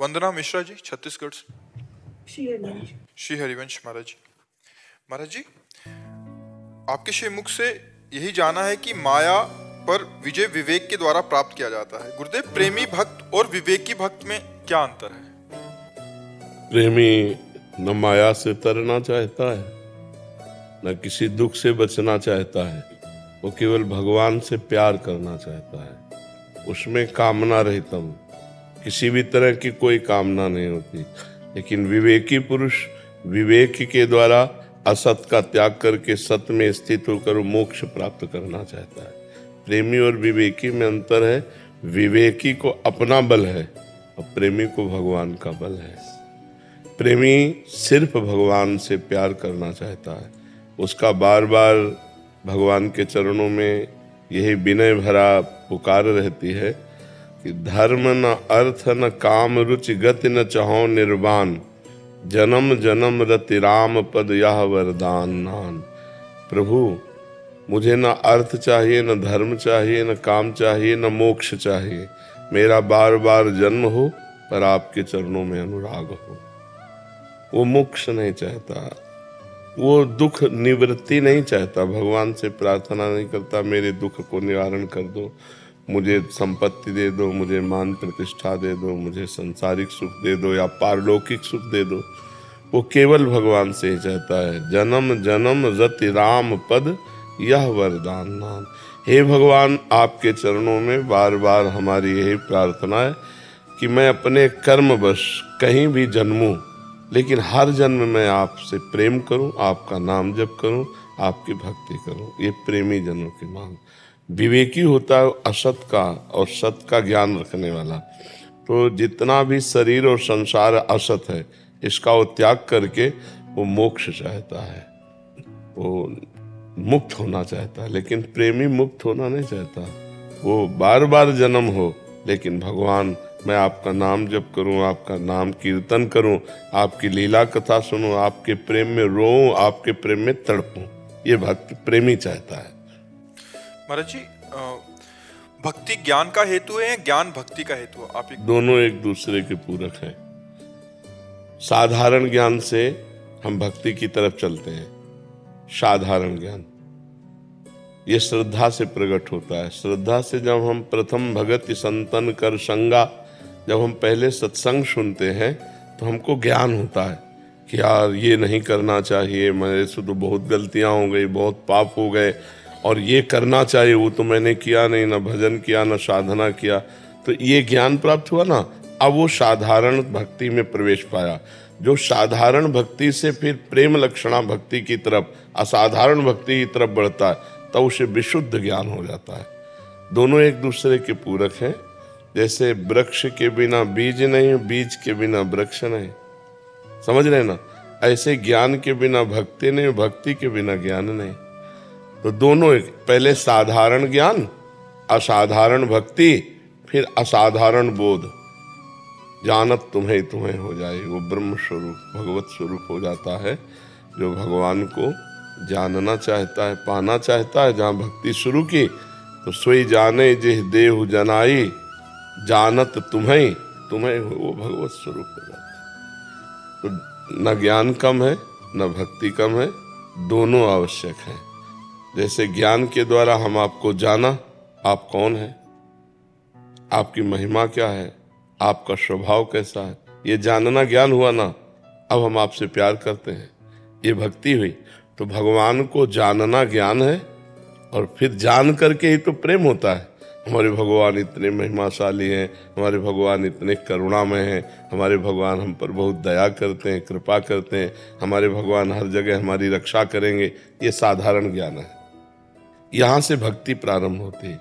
वंदना मिश्रा जी, छत्तीसगढ़ से। श्री श्री हरिवंश महाराज जी। महाराज जी, आपके श्रीमुख से यही जाना है कि माया पर विजय विवेक के द्वारा प्राप्त किया जाता है। गुरुदेव, प्रेमी भक्त और विवेकी भक्त में क्या अंतर है? प्रेमी न माया से तरना चाहता है, न किसी दुख से बचना चाहता है। वो केवल भगवान से प्यार करना चाहता है। उसमें कामना रहितम, किसी भी तरह की कोई कामना नहीं होती। लेकिन विवेकी पुरुष विवेक के द्वारा असत का त्याग करके सत्य में स्थित होकर मोक्ष प्राप्त करना चाहता है। प्रेमी और विवेकी में अंतर है। विवेकी को अपना बल है और प्रेमी को भगवान का बल है। प्रेमी सिर्फ भगवान से प्यार करना चाहता है। उसका बार बार भगवान के चरणों में यही विनय भरा पुकार रहती है कि धर्म न अर्थ न काम रुचि गति न चाहो निर्वाण, जन्म जन्म रति राम पद यह वरदान नान। प्रभु, मुझे न अर्थ चाहिए, न धर्म चाहिए, न काम चाहिए, न मोक्ष चाहिए। मेरा बार बार जन्म हो पर आपके चरणों में अनुराग हो। वो मोक्ष नहीं चाहता, वो दुख निवृत्ति नहीं चाहता। भगवान से प्रार्थना नहीं करता मेरे दुख को निवारण कर दो, मुझे संपत्ति दे दो, मुझे मान प्रतिष्ठा दे दो, मुझे सांसारिक सुख दे दो या पारलौकिक सुख दे दो। वो केवल भगवान से ही चाहता है। जन्म जन्म रति राम पद यह वरदान नाम। हे भगवान, आपके चरणों में बार बार हमारी यही प्रार्थना है कि मैं अपने कर्मवश कहीं भी जन्मूं, लेकिन हर जन्म में आपसे प्रेम करूं, आपका नाम जप करूं, आपकी भक्ति करूं। ये प्रेमी जनों की मांग। विवेकी होता है असत का और सत का ज्ञान रखने वाला। तो जितना भी शरीर और संसार असत है, इसका वो त्याग करके वो मोक्ष चाहता है, वो मुक्त होना चाहता है। लेकिन प्रेमी मुक्त होना नहीं चाहता। वो बार बार जन्म हो, लेकिन भगवान, मैं आपका नाम जप करूं, आपका नाम कीर्तन करूं, आपकी लीला कथा सुनूं, आपके प्रेम में रोऊं, आपके प्रेम में तड़पूं। ये भक्त प्रेमी चाहता है। महाराज जी, भक्ति ज्ञान का हेतु है या ज्ञान भक्ति का हेतु है? आप दोनों एक दूसरे के पूरक हैं। साधारण ज्ञान से हम भक्ति की तरफ चलते हैं। साधारण ज्ञान ये श्रद्धा से प्रकट होता है। श्रद्धा से जब हम प्रथम भगत संतन कर संगा, जब हम पहले सत्संग सुनते हैं तो हमको ज्ञान होता है कि यार ये नहीं करना चाहिए, मेरे से तो बहुत गलतियां हो गई, बहुत पाप हो गए, और ये करना चाहिए, वो तो मैंने किया नहीं, ना भजन किया, ना साधना किया। तो ये ज्ञान प्राप्त हुआ ना। अब वो साधारण भक्ति में प्रवेश पाया। जो साधारण भक्ति से फिर प्रेम लक्षणा भक्ति की तरफ, असाधारण भक्ति की तरफ बढ़ता है, तब उसे विशुद्ध ज्ञान हो जाता है। दोनों एक दूसरे के पूरक हैं। जैसे वृक्ष के बिना बीज नहीं, बीज के बिना वृक्ष नहीं। समझ रहे ना? ऐसे ज्ञान के बिना भक्ति नहीं, भक्ति के बिना ज्ञान नहीं। तो दोनों एक, पहले साधारण ज्ञान, असाधारण भक्ति, फिर असाधारण बोध। जानत तुम्हें तुम्हें हो जाए, वो ब्रह्म स्वरूप भगवत स्वरूप हो जाता है। जो भगवान को जानना चाहता है, पाना चाहता है, जहाँ भक्ति शुरू की तो सोई जाने जिह देहु जनाई, जानत तुम्हें तुम्हें वो भगवत स्वरूप हो जाता है। तो न ज्ञान कम है, न भक्ति कम है, दोनों आवश्यक हैं। जैसे ज्ञान के द्वारा हम आपको जाना, आप कौन है, आपकी महिमा क्या है, आपका स्वभाव कैसा है, ये जानना ज्ञान हुआ ना। अब हम आपसे प्यार करते हैं, ये भक्ति हुई। तो भगवान को जानना ज्ञान है, और फिर जान करके ही तो प्रेम होता है। हमारे भगवान इतने महिमाशाली हैं, हमारे भगवान इतने करुणामय हैं, हमारे भगवान हम पर बहुत दया करते हैं, कृपा करते हैं, हमारे भगवान हर जगह हमारी रक्षा करेंगे। ये साधारण ज्ञान है। यहाँ से भक्ति प्रारंभ होती है।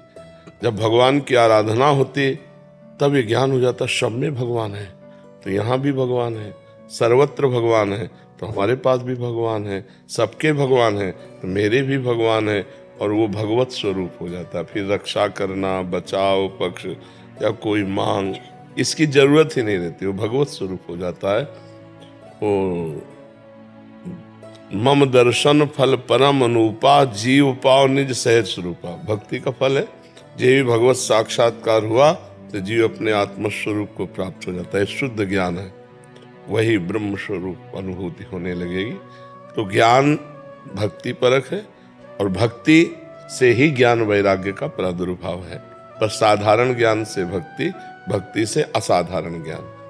जब भगवान की आराधना होती तब ये ज्ञान हो जाता, सब में भगवान है तो यहाँ भी भगवान है, सर्वत्र भगवान है तो हमारे पास भी भगवान है, सबके भगवान है तो मेरे भी भगवान है। और वो भगवत स्वरूप हो जाता है। फिर रक्षा करना, बचाव पक्ष या कोई मांग, इसकी जरूरत ही नहीं रहती, वो भगवत स्वरूप हो जाता है। वो मम दर्शन फल परम अनुपा, जीव पाव निज सहज स्वरूपा। भक्ति का फल है। जे भी भगवत साक्षात्कार हुआ तो जीव अपने आत्मस्वरूप को प्राप्त हो जाता है। शुद्ध ज्ञान है, वही ब्रह्म स्वरूप अनुभूति होने लगेगी। तो ज्ञान भक्ति परक है और भक्ति से ही ज्ञान वैराग्य का प्रादुर्भाव है। पर साधारण ज्ञान से भक्ति, भक्ति से असाधारण ज्ञान।